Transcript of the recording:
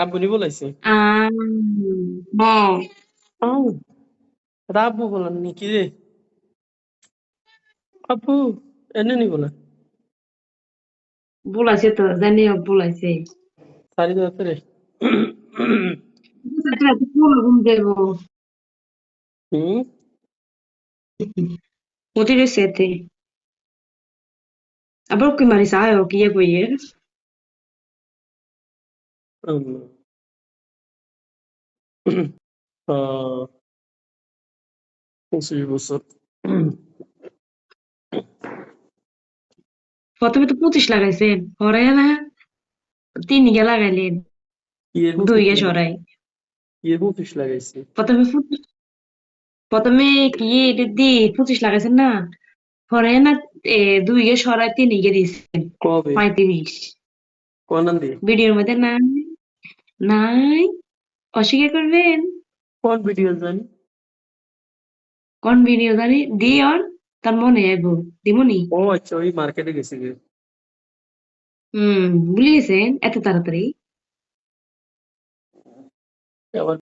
আব্বু নি বলাইছে আম হ্যাঁ আউ এটা আব্বু বলেন নি কি রে আব্বু এনে নি বলে বলাইছে তো জানি বলাইছে সারি দাঁড়াতে রে ঘুম দেবো হুম মতিরে সেতে আবার কি মারি সায় কি কইয়ে আহ 25 বছর প্রথমে তো 25 লাগাইছেন পরে না 3 গে লাগাইলেন কি এর 2 25 গে লাগাইছে সরাই কি এর 25 লাগাইছে প্রথমে প্রথমে কি এটা দিয়ে 25 লাগাইছেন না পরে না 2 গে সরাই 3 গে দিয়েছেন কবে 35 কোন দি ভিডিওর মধ্যে নাই নাই অস্বীকার করবেন কোন ভিডিও জানি কোন ভিডিও জানি দিয়ন তার মনে আইব দিমুনি ও আচ্ছা ওই মার্কেটে গেছি গে ভুলে গেছেন এত তাড়াতাড়ি আবার